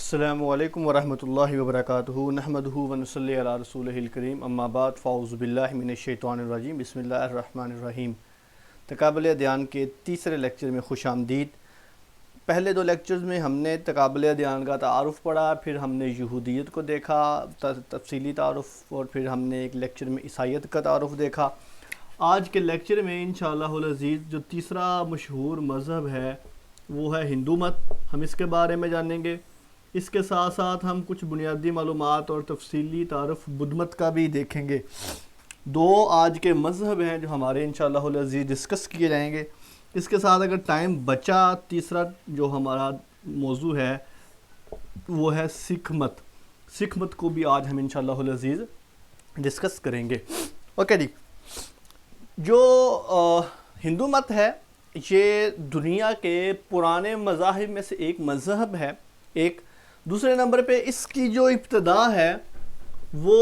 अस्सलामु अलैकुम वरहमतुल्लाहि वबरकातुहू नहमदुहू व नुसल्ली अला रसूलिहिल करीम अम्मा बाद फ़ाऊज़ु बिल्लाहि मिनश शैतानिर रजीम बिस्मिल्लाहिर रहमानिर रहीम। तकाबुल अदयान के तीसरे लेक्चर में खुश आमदीद। पहले दो लेक्चर्स में हमने तकाबुल अदयान का तारुफ़ पढ़ा, फिर हमने यहूदियत को देखा तफसीली तारुफ़, और फिर हमने एक लेक्चर में ईसाईयत का तारुफ़ देखा। आज के लेक्चर में इंशाअल्लाहुल अज़ीज़ जो तीसरा मशहूर मज़हब है वो है हिंदू मत, हम इसके बारे में जानेंगे। इसके साथ साथ हम कुछ बुनियादी मालूमात और तफसीली तारुफ़ बुद्ध मत का भी देखेंगे। दो आज के मज़हब हैं जो हमारे इंशाअल्लाहुल अज़ीज़ डिस्कस किए जाएंगे। इसके साथ अगर टाइम बचा, तीसरा जो हमारा मौजू है वो है सिख मत। सिख मत को भी आज हम इंशाअल्लाहुल अज़ीज़ डिस्कस करेंगे। ओके जी, जो हिंदू मत है ये दुनिया के पुराने मज़ाहिब में से एक मज़हब है। एक दूसरे नंबर पे इसकी जो इब्तदा है वो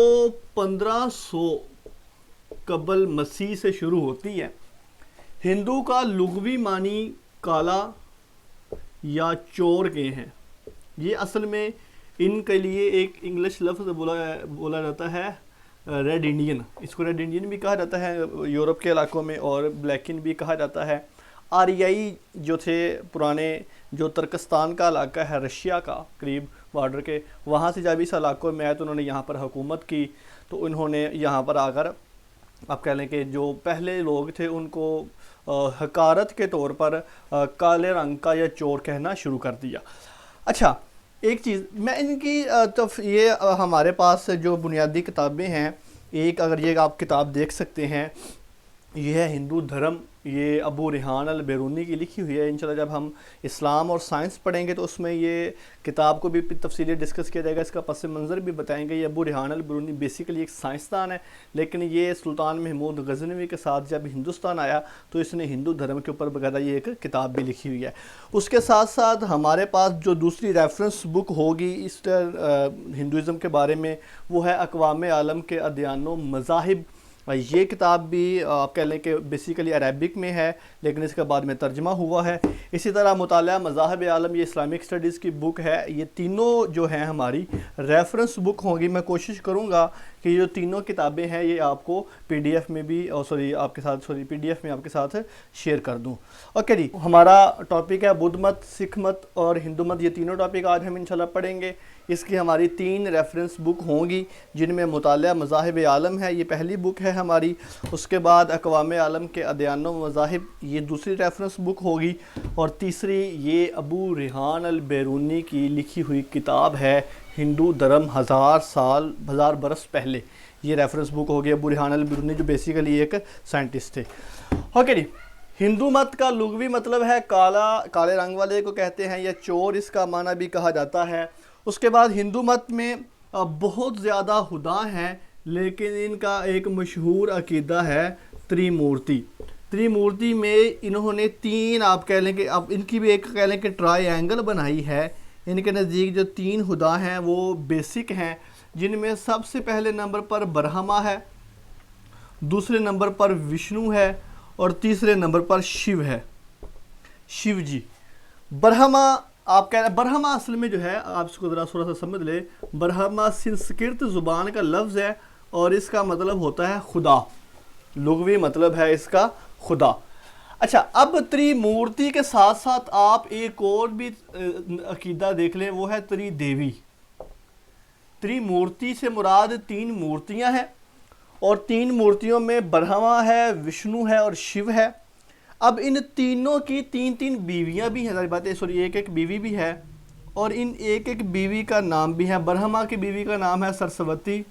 1500 कबल मसीह से शुरू होती है। हिंदू का लुग़वी मानी काला या चोर के हैं। ये असल में इनके लिए एक इंग्लिश लफ्ज़ बोला जाता है रेड इंडियन। इसको रेड इंडियन भी कहा जाता है यूरोप के इलाकों में, और ब्लैकिन भी कहा जाता है। आर्याई जो थे पुराने, जो तुर्कस्तान का इलाका है रशिया का करीब बॉर्डर के, वहाँ से जब इस इलाकों में आए तो उन्होंने यहाँ पर हुकूमत की। तो उन्होंने यहाँ पर आकर आप कह लें कि जो पहले लोग थे उनको हकारत के तौर पर काले रंग का या चोर कहना शुरू कर दिया। अच्छा, एक चीज़ मैं इनकी ये हमारे पास जो बुनियादी किताबें हैं, एक अगर ये आप किताब देख सकते हैं, ये है हिंदू धर्म, ये अबू रिहान अल बैरूनी की लिखी हुई है। इंशाल्लाह जब हम इस्लाम और साइंस पढ़ेंगे तो उसमें ये किताब को भी तफसीली डिस्कस किया जाएगा, इसका पस मंज़र भी बताएंगे। ये अबू रिहान अल बैरूनी बेसिकली एक साइंसदान है, लेकिन ये सुल्तान महमूद गज़नवी के साथ जब हिंदुस्तान आया तो इसने हिंदू धर्म के ऊपर बकायदा ये एक किताब भी लिखी हुई है। उसके साथ साथ हमारे पास जो दूसरी रेफरेंस बुक होगी इस हिंदुज़म के बारे में वो है अक़वाम आलम के अदयान व मज़ाहिब। ये किताब भी आप कह लें कि बेसिकली अरबिक में है, लेकिन इसके बाद में तर्जमा हुआ है। इसी तरह मुताला मज़ाहिब आलम, ये इस्लामिक स्टडीज़ की बुक है। ये तीनों जो हैं हमारी रेफरेंस बुक होंगी। मैं कोशिश करूँगा कि ये जो तीनों किताबें हैं ये आपको पीडीएफ में भी पीडीएफ में आपके साथ शेयर कर दूँ। ओके जी, हमारा टॉपिक है बुद्ध मत, सिख मत और हिंदू मत। ये तीनों टॉपिक आज हम इंशाल्लाह पढ़ेंगे। इसकी हमारी 3 रेफरेंस बुक होंगी जिनमें मुताला मज़ाहिब आलम है, ये पहली बुक है हमारी। उसके बाद अक़वाम आलम के अदयान व मज़ाहिब, ये दूसरी रेफरेंस बुक होगी। और तीसरी ये अबू रिहान अल बैरूनी की लिखी हुई किताब है हिंदू धर्म 1000 बरस पहले, ये रेफरेंस बुक होगी। अबू रिहान अल बैरूनी जो बेसिकली एक साइंटिस्ट थे। ओके जी, हिंदू मत का लुग़वी मतलब है काले रंग वाले को कहते हैं, या चोर इसका माना भी कहा जाता है। उसके बाद हिंदू मत में बहुत ज़्यादा खुदा हैं, लेकिन इनका एक मशहूर अकीदा है त्रिमूर्ति। त्रिमूर्ति में इन्होंने 3 आप कह लें कि अब इनकी भी एक कह लें कि ट्रायंगल बनाई है। इनके नज़दीक जो 3 खुदा हैं वो बेसिक हैं, जिनमें सबसे पहले नंबर पर ब्रह्मा है, दूसरे नंबर पर विष्णु है और तीसरे नंबर पर शिव है, शिव जी। ब्रह्मा आप कह रहे हैं, ब्रह्मा असल में जो है आप इसको ज़रा थोड़ा सा समझ ले, ब्रह्मा संस्कृत ज़ुबान का लफ्ज़ है और इसका मतलब होता है खुदा। लुग़वी मतलब है इसका खुदा। अच्छा, अब त्रिमूर्ति के साथ साथ आप एक और भी अकीदा देख लें, वो है त्रिदेवी। त्रिमूर्ति से मुराद 3 मूर्तियां हैं और 3 मूर्तियों में ब्रह्मा है, विष्णु है और शिव है। अब इन तीनों की 3 बीवियां भी हैं, सारी बातें एक बीवी भी है, और इन एक बीवी का नाम भी है। ब्रह्मा की बीवी का नाम है सरस्वती।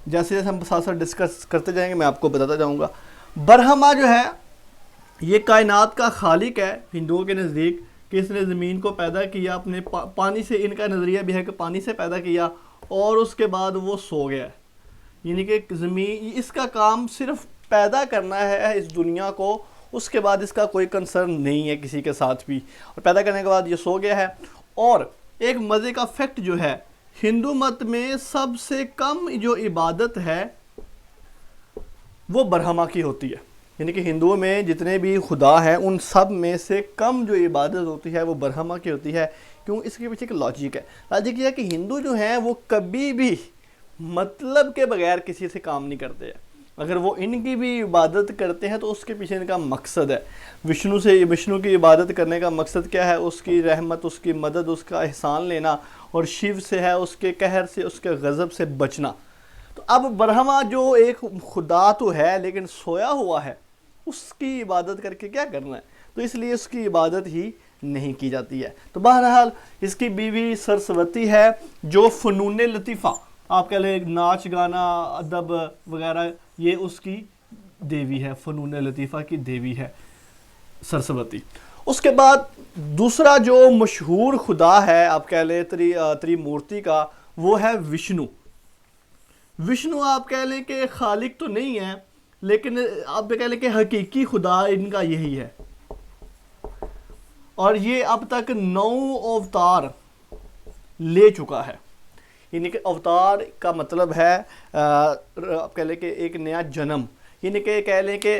जैसे जैसे हम साथ साथ डिस्कस करते जाएंगे मैं आपको बताता जाऊंगा। ब्रह्मा जो है ये कायनात का खालिक है हिंदुओं के नज़दीक, कि इसने ज़मीन को पैदा किया अपने पानी से। इनका नज़रिया भी है कि पानी से पैदा किया और उसके बाद वो सो गया, यानी कि ज़मीन, इसका काम सिर्फ पैदा करना है इस दुनिया को, उसके बाद इसका कोई कंसर्न नहीं है किसी के साथ भी, और पैदा करने के बाद ये सो गया है। और एक मज़े का फैक्ट जो है, हिंदू मत में सबसे कम जो इबादत है वो ब्रह्मा की होती है। यानी कि हिंदुओं में जितने भी खुदा हैं उन सब में से कम जो इबादत होती है वो ब्रह्मा की होती है। क्यों? इसके पीछे एक लॉजिक है। लॉजिक ये है कि हिंदू जो हैं वो कभी भी मतलब के बगैर किसी से काम नहीं करते हैं। अगर वो इनकी भी इबादत करते हैं तो उसके पीछे इनका मकसद है। विष्णु की इबादत करने का मकसद क्या है? उसकी रहमत, उसकी मदद, उसका एहसान लेना, और शिव से है उसके कहर से, उसके गज़ब से बचना। तो अब ब्रह्मा जो एक खुदा तो है लेकिन सोया हुआ है, उसकी इबादत करके क्या करना है? तो इसलिए उसकी इबादत ही नहीं की जाती है। तो बहरहाल इसकी बीवी सरस्वती है जो फ़नून लतीफ़ा, आप कह लें नाच गाना अदब वगैरह, ये उसकी देवी है, फ़नून लतीफ़ा की देवी है सरस्वती। उसके बाद दूसरा जो मशहूर खुदा है आप कह लें त्रिमूर्ति का, वो है विष्णु। विष्णु आप कह लें कि खालिक तो नहीं है, लेकिन आप कह लें कि हकीकी खुदा इनका यही है। और ये अब तक 9 अवतार ले चुका है। यानी कि अवतार का मतलब है आप कह लें कि एक नया जन्म। यानी कि कह लें कि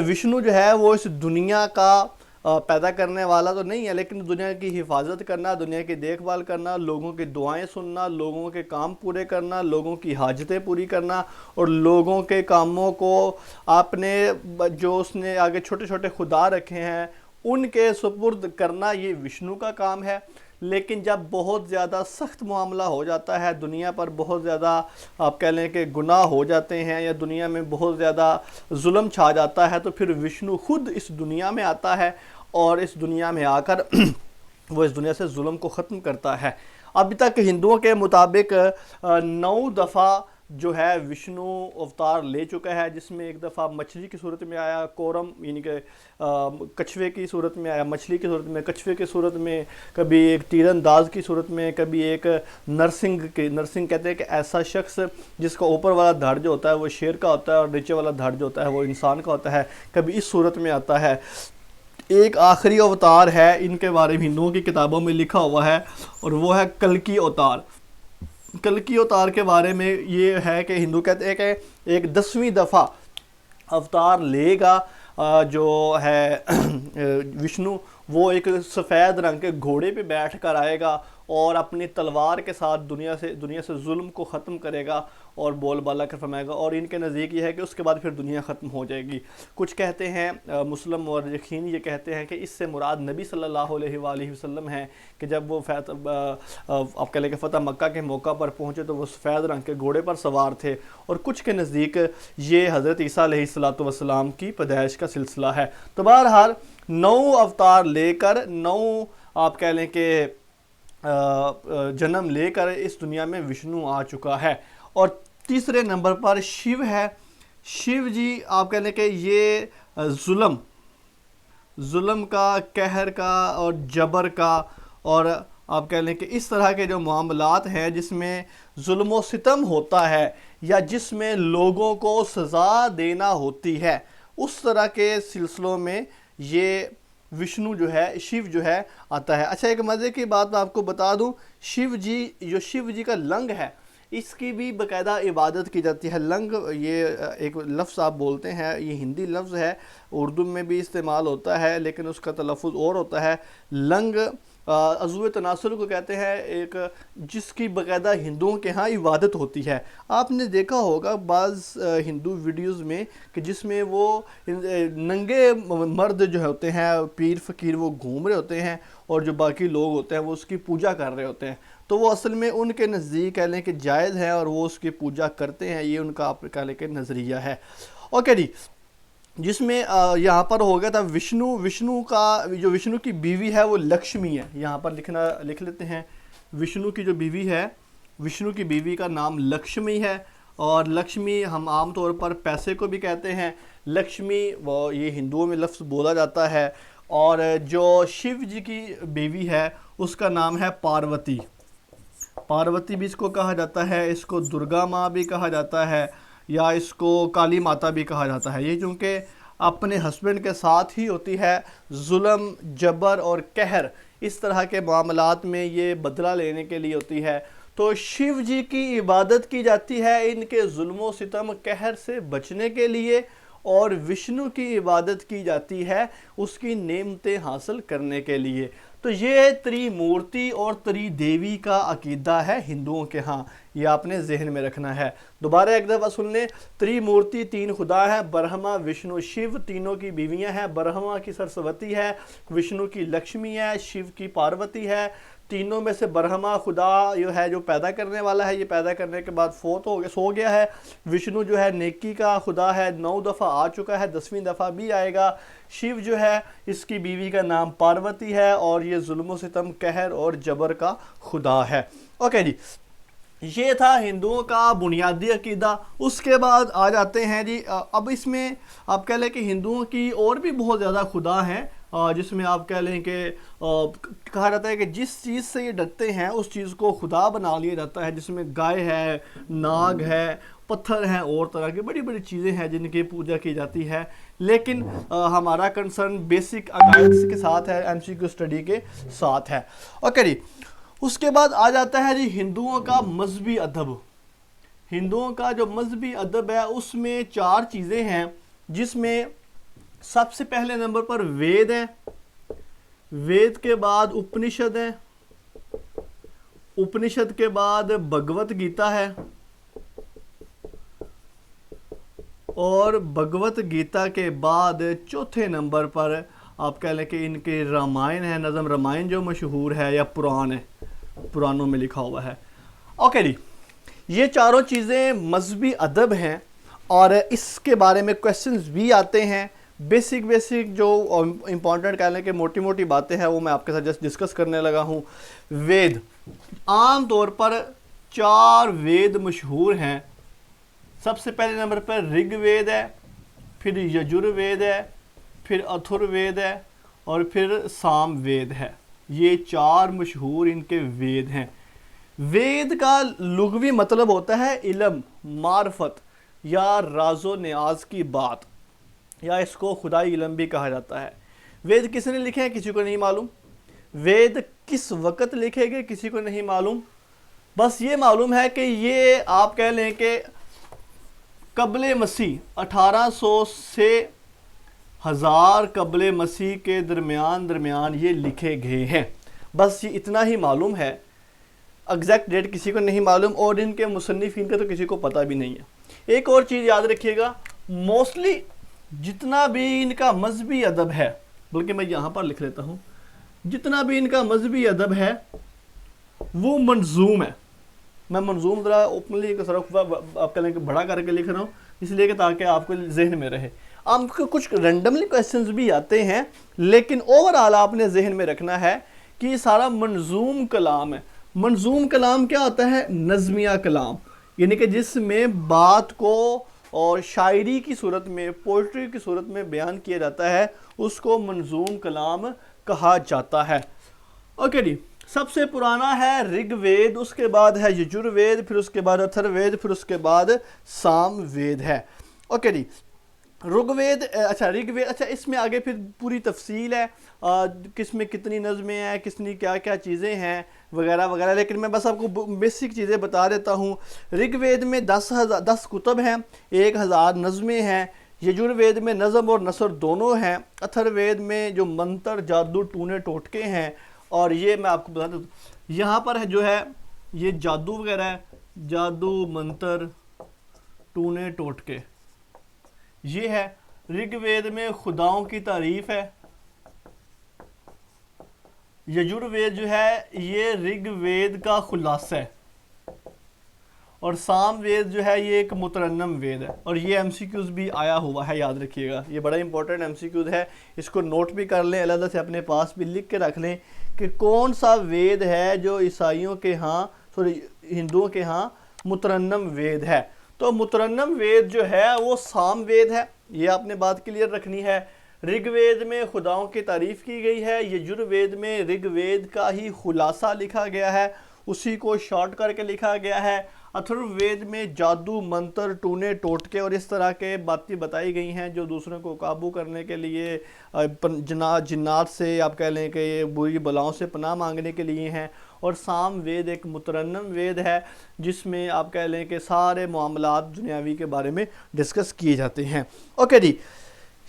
विष्णु जो है वो इस दुनिया का पैदा करने वाला तो नहीं है, लेकिन दुनिया की हिफाजत करना, दुनिया की देखभाल करना, लोगों की दुआएं सुनना, लोगों के काम पूरे करना, लोगों की हाजतें पूरी करना, और लोगों के कामों को आपने जो उसने आगे छोटे छोटे खुदा रखे हैं उनके सुपुर्द करना, ये विष्णु का काम है। लेकिन जब बहुत ज़्यादा सख्त मामला हो जाता है, दुनिया पर बहुत ज़्यादा आप कह लें कि गुनाह हो जाते हैं, या दुनिया में बहुत ज़्यादा जुल्म छा जाता है, तो फिर विष्णु खुद इस दुनिया में आता है और इस दुनिया में आकर वो इस दुनिया से जुल्म को ख़त्म करता है। अभी तक हिंदुओं के मुताबिक 9 दफ़ा जो है विष्णु अवतार ले चुका है, जिसमें एक दफ़ा मछली की सूरत में आया, कोरम यानी कि कछुए की सूरत में आया, मछली की सूरत में, कछुए की सूरत में, कभी एक तीरंदाज की सूरत में, कभी एक नरसिंह कहते हैं कि ऐसा शख्स जिसका ऊपर वाला धड़ जो होता है वो शेर का होता है और नीचे वाला धड़ जो होता है वो इंसान का होता है, कभी इस सूरत में आता है। एक आखिरी अवतार है, इनके बारे में हिंदुओं की किताबों में लिखा हुआ है, और वो है कल्कि अवतार। कल्कि अवतार के बारे में ये है कि हिंदू कहते हैं कि एक 10वीं दफ़ा अवतार लेगा जो है विष्णु, वो एक सफ़ेद रंग के घोड़े पे बैठ कर आएगा और अपनी तलवार के साथ दुनिया से जुल्म को ख़त्म करेगा और बोलबाला कर फरमाएगा। और इनके नज़दीक ये है कि उसके बाद फिर दुनिया ख़त्म हो जाएगी। कुछ कहते हैं मुस्लिम और यकीन ये कहते हैं कि इससे मुराद नबी सल्लल्लाहु अलैहि वसल्लम है कि जब वो आप कह लें कि फ़तह मक्का के मौका पर पहुँचे तो वो सफ़ेद रंग के घोड़े पर सवार थे। और कुछ के नज़दीक ये हज़रत ईसा अलैहिस्सलातु वस्सलाम की पैदाइश का सिलसिला है। तो बहरहाल 9 अवतार लेकर, 9 आप कह लें कि जन्म लेकर इस दुनिया में विष्णु आ चुका है। और तीसरे नंबर पर शिव है। शिव जी आप कह लें कि ये जुल्म का, कहर का और जबर का, और आप कह लें कि इस तरह के जो मामलात हैं जिसमें जुल्म व सितम होता है या जिसमें लोगों को सज़ा देना होती है, उस तरह के सिलसिलों में ये विष्णु जो है, शिव जो है आता है। अच्छा, एक मज़े की बात मैं आपको बता दूं, शिव जी का लंग है, इसकी भी बाकायदा इबादत की जाती है। लंग ये एक लफ्ज़ आप बोलते हैं, ये हिंदी लफ्ज़ है, उर्दू में भी इस्तेमाल होता है लेकिन उसका तलफ़ुज़ और होता है। लंग अज़ू तनासुर को कहते हैं, एक जिसकी बाकायदा हिंदुओं के यहाँ इबादत होती है। आपने देखा होगा बाज़ हिंदू वीडियोज़ में कि जिसमें वो नंगे मर्द जो होते हैं, पीर फ़कीर, वो घूम रहे होते हैं और जो बाकी लोग होते हैं वो उसकी पूजा कर रहे होते हैं। तो वो असल में उनके नज़दीक कह लें कि जायज़ है और वो उसकी पूजा करते हैं, ये उनका आप कह लें कि नज़रिया है। ओके जी, जिसमें यहाँ पर हो गया था विष्णु की बीवी है वो लक्ष्मी है। यहाँ पर लिख लेते हैं, विष्णु की जो बीवी है, विष्णु की बीवी का नाम लक्ष्मी है। और लक्ष्मी हम आम तौर पर पैसे को भी कहते हैं। लक्ष्मी वो ये हिंदुओं में लफ्ज़ बोला जाता है। और जो शिव जी की बीवी है उसका नाम है पार्वती। पार्वती भी इसको कहा जाता है, इसको दुर्गा माँ भी कहा जाता है, या इसको काली माता भी कहा जाता है। ये चूँकि अपने हस्बैंड के साथ ही होती है, जुल्म, जबर और कहर इस तरह के मामलात में ये बदला लेने के लिए होती है। तो शिव जी की इबादत की जाती है इनके जुल्म सितम, कहर से बचने के लिए, और विष्णु की इबादत की जाती है उसकी नेमतें हासिल करने के लिए। तो ये त्रिमूर्ति और त्रिदेवी का अकीदा है हिंदुओं के यहाँ, ये आपने जहन में रखना है। दोबारा एक दफ़ा सुन लें, त्रिमूर्ति तीन खुदा है, ब्रह्मा विष्णु शिव, तीनों की बीवियां हैं। ब्रह्मा की सरस्वती है, विष्णु की लक्ष्मी है, शिव की पार्वती है। तीनों में से ब्रह्मा खुदा जो है जो पैदा करने वाला है, ये पैदा करने के बाद फोत हो गया, सो गया है। विष्णु जो है नेकी का खुदा है, 9 दफ़ा आ चुका है, 10वीं दफ़ा भी आएगा। शिव जो है इसकी बीवी का नाम पार्वती है और ये जुल्म सितम कहर और जबर का खुदा है। ओके जी, ये था हिंदुओं का बुनियादी अकीदा। उसके बाद आ जाते हैं जी, अब इसमें आप कह लें कि हिंदुओं की और भी बहुत ज़्यादा खुदा हैं, जिसमें आप कह लें कि कहा जाता है कि जिस चीज़ से ये डरते हैं उस चीज़ को खुदा बना लिया जाता है, जिसमें गाय है, नाग है, पत्थर हैं और तरह की बड़ी बड़ी चीज़ें हैं जिनकी पूजा की जाती है। लेकिन हमारा कंसर्न बेसिक अकाइड्स के साथ है, एमसीक्यू स्टडी के साथ है। ओके जी, उसके बाद आ जाता है जी हिंदुओं का मजहबी अदब। हिंदुओं का जो मजहबी अदब है उसमें 4 चीज़ें हैं, जिसमें सबसे पहले नंबर पर वेद है, वेद के बाद उपनिषद है, उपनिषद के बाद भगवत गीता है, और भगवत गीता के बाद चौथे नंबर पर आप कह लें कि इनके रामायण है, नज़म रामायण जो मशहूर है, या पुराण है, पुराणों में लिखा हुआ है। ओके जी, ये चारों चीज़ें मजहबी अदब हैं और इसके बारे में क्वेश्चंस भी आते हैं। बेसिक जो इम्पॉर्टेंट कह लें कि मोटी मोटी बातें हैं वो मैं आपके साथ जस्ट डिस्कस करने लगा हूँ। वेद, आम तौर पर 4 वेद मशहूर हैं। सबसे पहले नंबर पर ऋग्वेद है, फिर यजुर्वेद है, फिर अथुर्वेद है और फिर सामवेद है। ये 4 मशहूर इनके वेद हैं। वेद का लुग़वी मतलब होता है इल्म, मार्फत या राजो न्याज की बात, या इसको खुदाई इल्म भी कहा जाता है। वेद किसने लिखे हैं किसी को नहीं मालूम, वेद किस वक़्त लिखे गए किसी को नहीं मालूम। बस ये मालूम है कि ये आप कह लें कि कबले मसीह 1800 से 1000 कबले मसीह के दरमियान ये लिखे गए हैं। बस ये इतना ही मालूम है, एग्जैक्ट डेट किसी को नहीं मालूम और इनके मुसन्निफीन का तो किसी को पता भी नहीं है। एक और चीज़ याद रखिएगा, मोस्टली जितना भी इनका मजहबी अदब है, बल्कि मैं यहाँ पर लिख लेता हूँ, जितना भी इनका मजहबी अदब है वो मंजूम है। मैं मंजूम ज़रा ओपनली आप कह लें कि बड़ा करके लिख रहा हूँ, इसलिए कि ताकि आपको जहन में रहे। आपको कुछ रेंडमली क्वेश्चंस भी आते हैं, लेकिन ओवरऑल आपने जहन में रखना है कि ये सारा मंजूम कलाम है। मंजूम कलाम क्या होता है? नज़मिया कलाम, यानी कि जिसमें बात को और शायरी की सूरत में, पोइट्री की सूरत में बयान किया जाता है, उसको मंजूम कलाम कहा जाता है। ओके जी, सबसे पुराना है ऋग्वेद, उसके बाद है यजुर्वेद, फिर उसके बाद अथर्ववेद, फिर उसके बाद सामवेद है। ओके जी, ऋग्वेद, ऋग्वेद, इसमें आगे फिर पूरी तफसील है, किसमें कितनी नज़में हैं, किसनी क्या क्या चीज़ें हैं वगैरह वगैरह, लेकिन मैं बस आपको बेसिक चीज़ें बता देता हूँ। ऋग्वेद में 10 कुतब हैं, 1000 नज़में हैं। यजुर्वेद में नज़म और नसर दोनों हैं। अथर्ववेद में जो मंत्र, जादू, टूने टोटके हैं, और ये मैं आपको बता दूँ, यहाँ पर है जो है ये जादू वगैरह है, जादू, मंत्र, टूने टोटके, ये है। ऋग्वेद में खुदाओं की तारीफ है। यजुर्वेद जो है ये ऋग्वेद का खुलासा है, और सामवेद जो है ये एक मुतरन्नम वेद है। और ये एमसीक्यूज़ भी आया हुआ है, याद रखिएगा, ये बड़ा इंपॉर्टेंट एमसीक्यूज़ है, इसको नोट भी कर लें, अलग से अपने पास भी लिख के रख लें कि कौन सा वेद है जो ईसाइयों के यहाँ, हिंदुओं के यहाँ मुतरन्नम वेद है। तो मुतरन्नम वेद जो है वो सामवेद है, ये आपने बात क्लियर रखनी है। ऋग्वेद में खुदाओं की तारीफ़ की गई है, यजुर्वेद में ऋग्वेद का ही खुलासा लिखा गया है, उसी को शॉर्ट करके लिखा गया है। अथर्ववेद में जादू, मंत्र, टूने टोटके और इस तरह के बातें बताई गई हैं जो दूसरों को काबू करने के लिए, जिन्नात से आप कह लें कि बुरी बलाओं से पनाह मांगने के लिए हैं। और सामवेद एक मुतरन्नम वेद है जिसमें आप कह लें कि सारे मामलात दुनियावी के बारे में डिस्कस किए जाते हैं। ओके जी,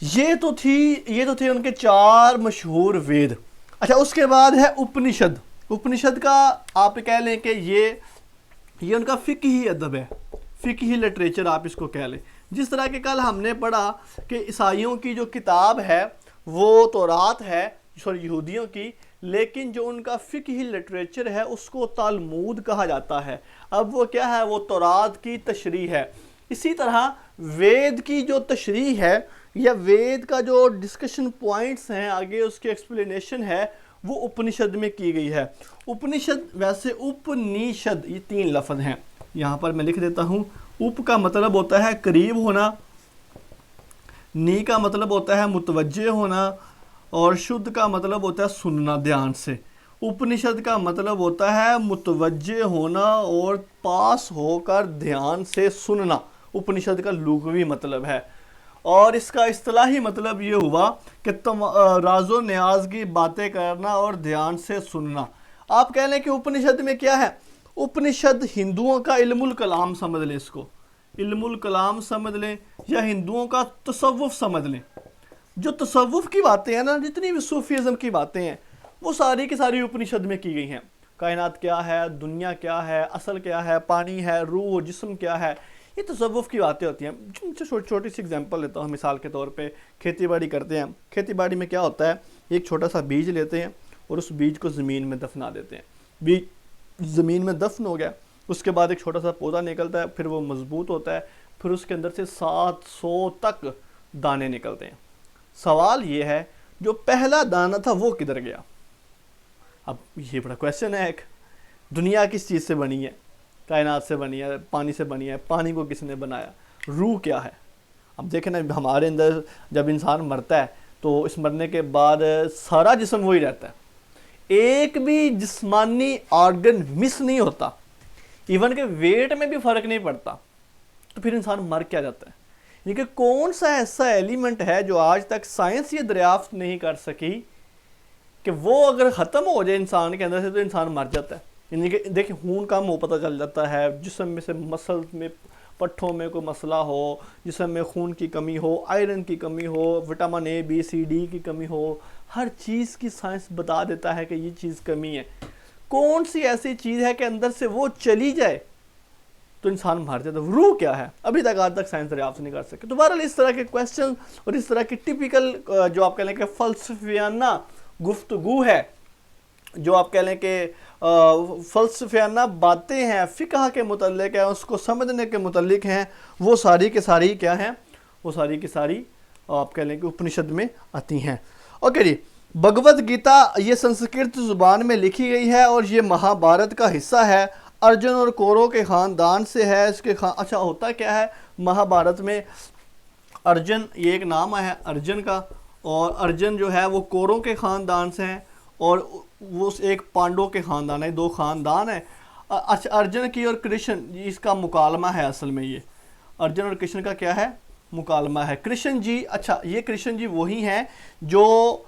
ये तो थे उनके 4 मशहूर वेद। अच्छा, उसके बाद है उपनिषद। उपनिषद का आप कह लें कि ये उनका फ़िक़ही अदब है, फ़िक़ही लिटरेचर आप इसको कह लें। जिस तरह के कल हमने पढ़ा कि ईसाइयों की जो किताब है वो तौरात है, सॉरी यहूदियों की, लेकिन जो उनका फ़िक़ही लिटरेचर है उसको तालमूद कहा जाता है। अब वो क्या है, वो तौरात की तशरीह है। इसी तरह वेद की जो तशरीह है या वेद का जो डिस्कशन पॉइंट्स हैं, आगे उसकी एक्सप्लेनेशन है, वो उपनिषद में की गई है। उपनिषद, वैसे उपनिषद ये 3 लफ्ज़ हैं, यहाँ पर मैं लिख देता हूँ। उप का मतलब होता है करीब होना, नी का मतलब होता है मुतवज्जे होना, और शुद्ध का मतलब होता है सुनना ध्यान से। उपनिषद का मतलब होता है मुतवज्जे होना और पास होकर ध्यान से सुनना, उपनिषद का लुग़वी मतलब है। और इसका इस्तिलाही मतलब ये हुआ कि राज़ो न्याज की बातें करना और ध्यान से सुनना। आप कह लें कि उपनिषद में क्या है, उपनिषद हिंदुओं का इल्मुल कलाम समझ लें, इसको इल्मुल कलाम समझ लें, या हिंदुओं का तसव्वुफ़ समझ लें। जो तसव्वुफ़ की बातें हैं ना, जितनी भी सूफीज़म की बातें हैं, वो सारी की सारी उपनिषद में की गई हैं। कायनात क्या है, दुनिया क्या है, असल क्या है, पानी है, रूह जिस्म क्या है, ये तसव्वुफ़ की बातें होती हैं। जिनसे छोटी सी एग्जांपल लेता हूँ, मिसाल के तौर पे खेती बाड़ी करते हैं। खेती बाड़ी में क्या होता है, एक छोटा सा बीज लेते हैं और उस बीज को ज़मीन में दफना देते हैं। बीज ज़मीन में दफन हो गया, उसके बाद एक छोटा सा पौधा निकलता है, फिर वो मजबूत होता है, फिर उसके अंदर से 700 तक दाने निकलते हैं। सवाल ये है, जो पहला दाना था वो किधर गया? अब ये बड़ा क्वेश्चन है। एक दुनिया किस चीज़ से बनी है? कायनात से बनी है, पानी से बनी है। पानी को किसने बनाया? रूह क्या है? अब देखें ना, हमारे अंदर जब इंसान मरता है तो इस मरने के बाद सारा जिस्म वही रहता है, एक भी जिस्मानी ऑर्गन मिस नहीं होता, इवन के वेट में भी फ़र्क नहीं पड़ता। तो फिर इंसान मर क्या जाता है? यानी कि कौन सा ऐसा एलिमेंट है जो आज तक साइंस ये दरियाफ्त नहीं कर सकी कि वो अगर ख़त्म हो जाए इंसान के अंदर से तो इंसान मर जाता है। यानी कि देखिए, खून कम हो पता चल जाता है, जिस्म में से मसल में पट्ठों में कोई मसला हो, जिस्म में खून की कमी हो, आयरन की कमी हो, vitamin A B C D की कमी हो, हर चीज़ की साइंस बता देता है कि ये चीज़ कमी है। कौन सी ऐसी चीज़ है कि अंदर से वो चली जाए तो इंसान मर जाता है? रूह क्या है? अभी तक आज तक साइंस दरियाफ्त नहीं कर सके। तो बहरहाल इस तरह के क्वेश्चन और इस तरह की टिपिकल जो आप कह लें कि फ़लसफ़ियाना गुफ्तगू है, जो आप कह लें कि फ़लसफ़ियाना बातें हैं, फ़िक़ह के मुतल्लिक़ हैं, उसको समझने के मुतल्लिक़ हैं, वो सारी की सारी क्या हैं? वो सारी की सारी आप कह लें कि उपनिषद में आती हैं। ओके जी, भगवद गीता ये संस्कृत ज़ुबान में लिखी गई है और ये महाभारत का हिस्सा है। अर्जुन और कौरव के ख़ानदान से है। इसके अच्छा, होता क्या है महाभारत में, अर्जुन ये एक नाम है अर्जुन का, और अर्जुन जो है वो कौरव के ख़ानदान से हैं और वो एक पांडव के ख़ानदान है, 2 ख़ानदान है। अच्छा, अर्जुन की और कृष्ण इसका मुकालमा है। असल में ये अर्जुन और कृष्ण का क्या है? मुकालमा है। कृष्ण जी, अच्छा ये कृष्ण जी वही हैं जो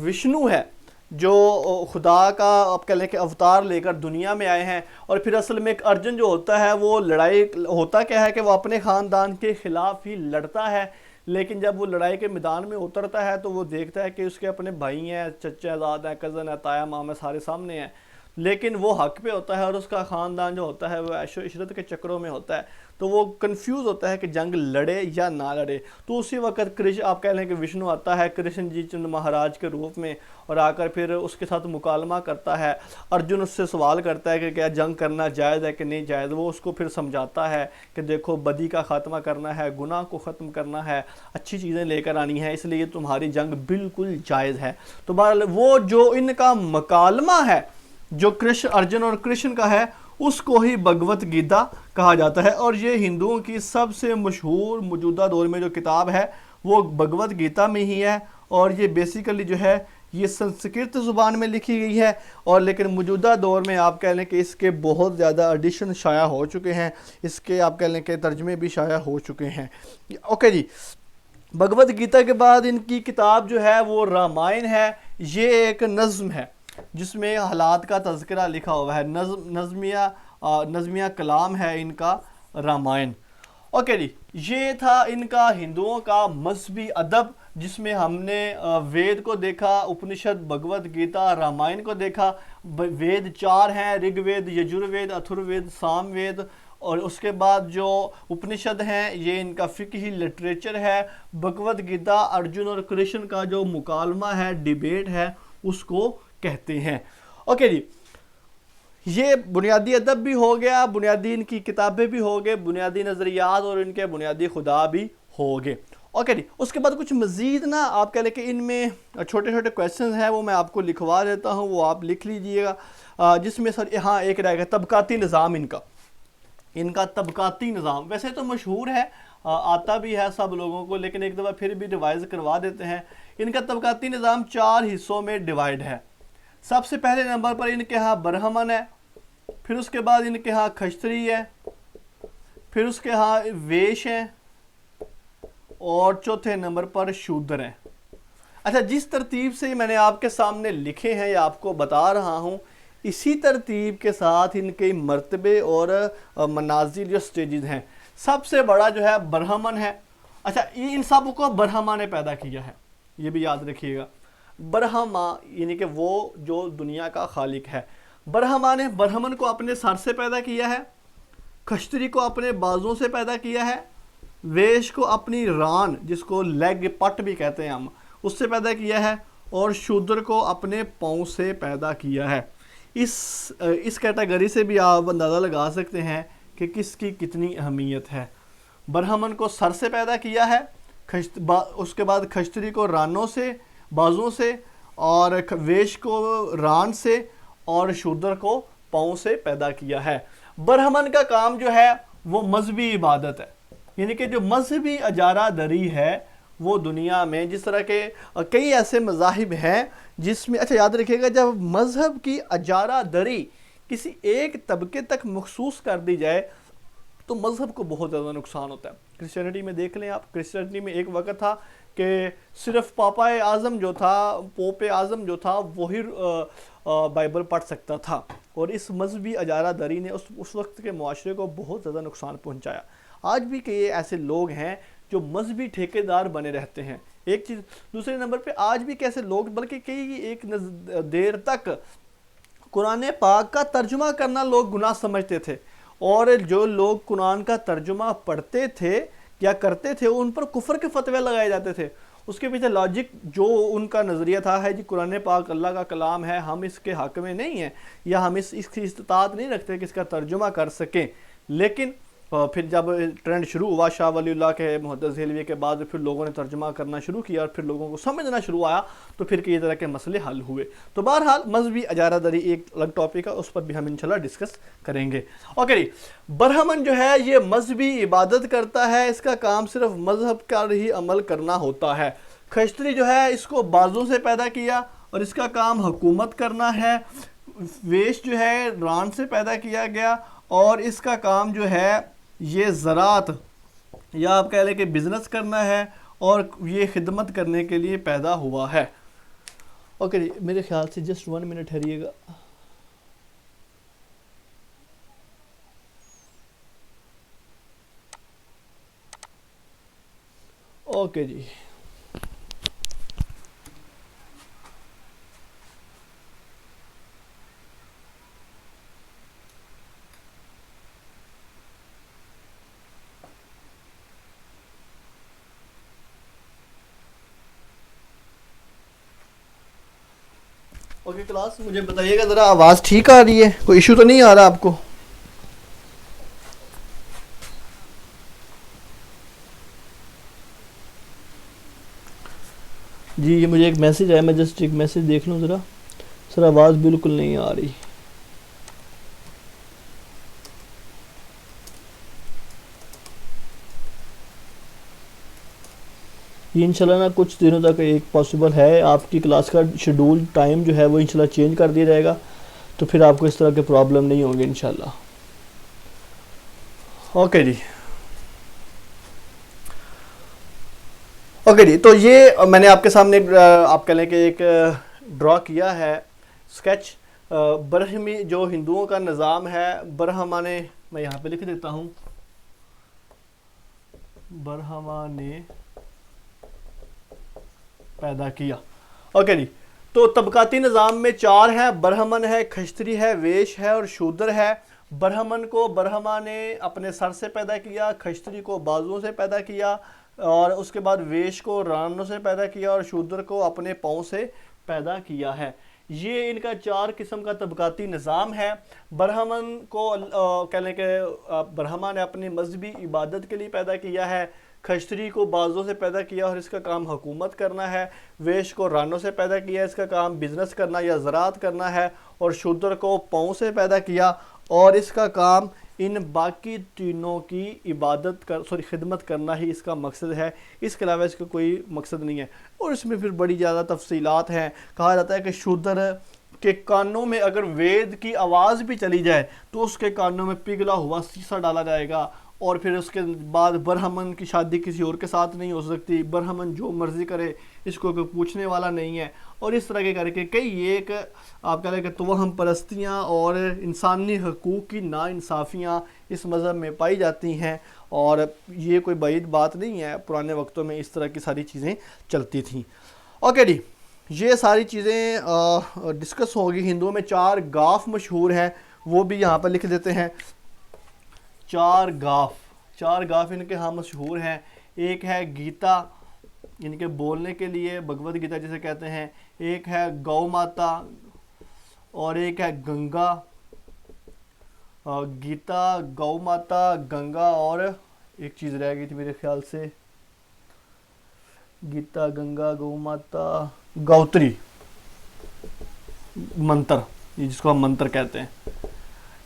विष्णु है, जो खुदा का आप कह लें कि अवतार लेकर दुनिया में आए हैं। और फिर असल में एक अर्जुन जो होता है वो लड़ाई, होता क्या है कि वो अपने ख़ानदान के ख़िलाफ़ ही लड़ता है, लेकिन जब वो लड़ाई के मैदान में उतरता है तो वो देखता है कि उसके अपने भाई हैं, चचाजाद हैं, कज़न है, ताया मामा सारे सामने हैं, लेकिन वो हक पे होता है और उसका ख़ानदान जो होता है वो ऐशो इशरत के चक्रों में होता है। तो वो कंफ्यूज होता है कि जंग लड़े या ना लड़े। तो उसी वक्त कृष्ण, आप कह लें कि विष्णु आता है कृष्ण जी चंद महाराज के रूप में और आकर फिर उसके साथ मुकालमा करता है। अर्जुन उससे सवाल करता है कि क्या जंग करना जायज़ है कि नहीं जायज़। वो उसको फिर समझाता है कि देखो, बदी का ख़ात्मा करना है, गुनाह को ख़त्म करना है, अच्छी चीज़ें लेकर आनी है, इसलिए तुम्हारी जंग बिल्कुल जायज़ है। तो बहरहाल वो जो इनका मुकालमा है, जो कृष्ण, अर्जुन और कृष्ण का है, उसको ही भगवत गीता कहा जाता है। और ये हिंदुओं की सबसे मशहूर मौजूदा दौर में जो किताब है वो भगवत गीता में ही है। और ये बेसिकली जो है ये संस्कृत ज़ुबान में लिखी गई है, और लेकिन मौजूदा दौर में आप कह लें कि इसके बहुत ज़्यादा एडिशन शाया हो चुके हैं, इसके आप कह लें कि तर्जमे भी शाया हो चुके हैं। ओके जी, भगवत गीता के बाद इनकी किताब जो है वो रामायण है। ये एक नज़्म है जिसमें हालात का तज़किरा लिखा हुआ है। नज़मिया कलाम है इनका रामायण। ओके जी, ये था इनका हिंदुओं का मजहबी अदब जिसमें हमने वेद को देखा, उपनिषद, भगवत गीता, रामायण को देखा। वेद 4 हैं, ऋग्वेद, यजुर्वेद, अथर्ववेद, सामवेद। और उसके बाद जो उपनिषद हैं ये इनका फिक्ही लिटरेचर है। भगवत गीता अर्जुन और कृष्ण का जो मुकालमा है, डिबेट है, उसको कहते हैं। ओके जी, ये बुनियादी अदब भी हो गया, बुनियादी इनकी किताबें भी हो गए, बुनियादी नज़रियात और इनके बुनियादी खुदा भी हो गए। ओके जी, उसके बाद कुछ मज़ीद ना आप कह लें कि इनमें छोटे छोटे क्वेश्चन हैं, वो मैं आपको लिखवा देता हूँ, वो आप लिख लीजिएगा। जिसमें सर हाँ एक रहेगा तबकाती निज़ाम। इनका तबकाती निज़ाम वैसे तो मशहूर है, आता भी है सब लोगों को, लेकिन एक दफ़ा फिर भी रिवाइज करवा देते हैं। इनका तबकाती निज़ाम 4 हिस्सों में डिवाइड है। सबसे पहले नंबर पर इनके यहाँ ब्राह्मण है, फिर उसके बाद इनके यहाँ खश्तरी है, फिर उसके यहाँ वेश है, और चौथे नंबर पर शूद्र हैं। अच्छा, जिस तरतीब से मैंने आपके सामने लिखे हैं या आपको बता रहा हूँ, इसी तरतीब के साथ इनके मर्तबे और मनाजिल जो स्टेजेस हैं। सबसे बड़ा जो है ब्राह्मण है। अच्छा, ये इन सब को ब्रह्मा ने पैदा किया है, ये भी याद रखिएगा। ब्रह्मा यानी कि वो जो दुनिया का खालिक है। ब्रह्मा ने ब्राह्मण को अपने सर से पैदा किया है, खश्तरी को अपने बाजों से पैदा किया है, वेश को अपनी रान, जिसको लेग पट भी कहते हैं हम, उससे पैदा किया है, और शूद्र को अपने पाँव से पैदा किया है। इस कैटेगरी से भी आप अंदाज़ा लगा सकते हैं कि किसकी कितनी अहमियत है। ब्राह्मण को सर से पैदा किया है, उसके बाद खश्तरी को रानों से, बाजुओं से, और वेश को रान से, और शूद्र को पाँव से पैदा किया है। ब्राह्मण का काम जो है वो मजहबी इबादत है, यानी कि जो मजहबी अजारा दरी है वो दुनिया में, जिस तरह के कई ऐसे मज़ाहिब हैं जिसमें, अच्छा याद रखिएगा, जब मज़हब की अजारा दरी किसी एक तबके तक मखसूस कर दी जाए तो मज़हब को बहुत ज़्यादा नुकसान होता है। क्रिश्चियनिटी में देख लें आप, क्रिश्चियनिटी में एक वक्त था कि सिर्फ पापा आज़म जो था, पोप आज़म जो था, वही बाइबल पढ़ सकता था, और इस मजहबी अजारा दरी ने उस वक्त के मुआशरे को बहुत ज़्यादा नुकसान पहुँचाया। आज भी कई ऐसे लोग हैं जो मजहबी ठेकेदार बने रहते हैं, एक चीज़। दूसरे नंबर पे आज भी कैसे लोग, बल्कि कई एक देर तक कुरान पाक का तर्जुमा करना लोग गुनाह समझते थे, और जो लोग कुरान का तर्जुमा पढ़ते थे या करते थे उन पर कुफर के फतवे लगाए जाते थे। उसके पीछे लॉजिक जो उनका नज़रिया था है जी कुरान पाक अल्लाह का कलाम है, हम इसके हक़ में नहीं हैं, या हम इसकी इस्तात नहीं रखते कि इसका तर्जुमा कर सकें। लेकिन फिर जब ट्रेंड शुरू हुआ शाह वलीउल्लाह के मुहद्दिस देहलवी के बाद, फिर लोगों ने तर्जुमा करना शुरू किया, और फिर लोगों को समझना शुरू आया, तो फिर कई तरह के मसले हल हुए। तो बहरहाल मजहबी अजारादरी एक अलग टॉपिक है, उस पर भी हम इंशाल्लाह डिस्कस करेंगे। ओके जी, ब्राह्मण जो है ये मजहबी इबादत करता है, इसका काम सिर्फ मजहब का ही अमल करना होता है। खश्तरी जो है इसको बाजों से पैदा किया, और इसका काम हुकूमत करना है। वेश जो है रान से पैदा किया गया, और इसका काम जो है ये ज़रात या आप कह लें कि बिज़नेस करना है, और ये खिदमत करने के लिए पैदा हुआ है। ओके जी, मेरे ख्याल से जस्ट 1 मिनट ठहरिएगा। ओके जी, ओके क्लास, मुझे बताइएगा ज़रा आवाज़ ठीक आ रही है, कोई इशू तो नहीं आ रहा आपको? जी, ये मुझे एक मैसेज आया, मैं जस्ट एक मैसेज देख लूँ ज़रा। सर आवाज़ बिल्कुल नहीं आ रही। ये इंशाल्लाह ना कुछ दिनों तक एक पॉसिबल है, आपकी क्लास का शेड्यूल टाइम जो है वो इंशाल्लाह चेंज कर दिया जाएगा, तो फिर आपको इस तरह के प्रॉब्लम नहीं होंगे इंशाल्लाह। ओके जी, ओके जी, तो ये मैंने आपके सामने आप कह लें कि एक ड्रॉ किया है स्केच। ब्रह्मी जो हिंदुओं का निज़ाम है, ब्रह्मा ने, मैं यहाँ पे लिख देता हूँ, ब्रह्मा ने पैदा किया। ओके जी, तो तबकाती निज़ाम में 4 हैं, ब्राह्मण है, क्षत्रिय है, वैश्य है और शूद्र है। ब्राह्मण को ब्रह्मा ने अपने सर से पैदा किया, क्षत्रिय को बाजुओं से पैदा किया, और उसके बाद वैश्य को रानों से पैदा किया और शूद्र को अपने पाँव से पैदा किया है। ये इनका 4 किस्म का तबकाती निज़ाम है। ब्राह्मण को कहने के ब्रह्मा ने अपनी मजहबी इबादत के लिए पैदा किया है, खश्तरी को बाजों से पैदा किया और इसका काम हुकूमत करना है, वैश्य को रानों से पैदा किया, इसका काम बिजनेस करना या ज़राअत करना है, और शूद्र को पाँव से पैदा किया और इसका काम इन बाकी तीनों की इबादत कर खिदमत करना ही इसका मकसद है। इसके अलावा इसका कोई मकसद नहीं है। और इसमें फिर बड़ी ज़्यादा तफसीलात हैं। कहा जाता है कि शूद्र के कानों में अगर वेद की आवाज़ भी चली जाए तो उसके कानों में पिघला हुआ शीशा डाला जाएगा, और फिर उसके बाद ब्राह्मण की शादी किसी और के साथ नहीं हो सकती, ब्राह्मण जो मर्ज़ी करे, इसको कोई पूछने वाला नहीं है। और इस तरह के करके कई एक आप कह लें कि तोहम परस्तियाँ और इंसानी हकूक़ की नाइंसाफ़ियाँ इस मज़हब में पाई जाती हैं। और ये कोई बईद बात नहीं है, पुराने वक्तों में इस तरह की सारी चीज़ें चलती थीं। ओके जी, ये सारी चीज़ें डिस्कस होगी। हिंदुओं में 4 गाफ मशहूर हैं, वो भी यहाँ पर लिख देते हैं। 4 गाफ इनके यहाँ मशहूर हैं। एक है गीता, इनके बोलने के लिए भगवद गीता जिसे कहते हैं, एक है गौ माता और एक है गंगा। गीता, गौ माता, गंगा और एक चीज़ रह गई थी मेरे ख्याल से, गीता, गंगा, गौ माता, गौत्री मंत्र, ये जिसको हम मंत्र कहते हैं।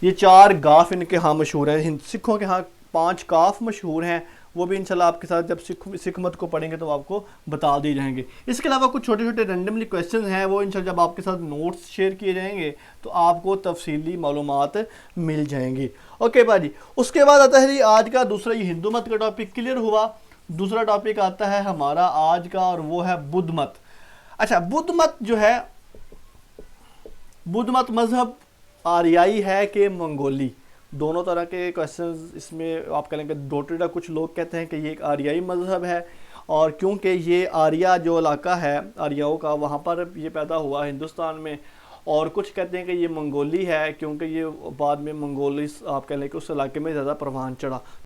ये 4 गाफ इनके यहाँ मशहूर है। सिखों के यहाँ 5 काफ मशहूर हैं, वो भी इंशाल्लाह आपके साथ जब सिख मत को पढ़ेंगे तो आपको बता दिए जाएंगे। इसके अलावा कुछ छोटे छोटे रैंडमली क्वेश्चन हैं, वो इंशाल्लाह जब आपके साथ नोट्स शेयर किए जाएंगे तो आपको तफसीली मालूमात मिल जाएंगी। ओके भाई, उसके बाद आता है जी आज का दूसरा, ये हिंदू मत का टॉपिक क्लियर हुआ। दूसरा टॉपिक आता है हमारा आज का, और वो है बुद्ध मत। अच्छा, बुद्ध मत जो है, बुद्ध मत मजहब आर्याई है कि मंगोली, दोनों तरह के क्वेश्चंस इसमें आप कहेंगे डोटेड। कुछ लोग कहते हैं कि ये एक आर्याई मजहब है, और क्योंकि ये आर्या जो इलाका है आर्याओं का, वहाँ पर ये पैदा हुआ हिंदुस्तान में। और कुछ कहते हैं कि ये मंगोली है, क्योंकि ये बाद में मंगोली आप कह लें कि उस इलाके में ज़्यादा प्रवान चढ़ा।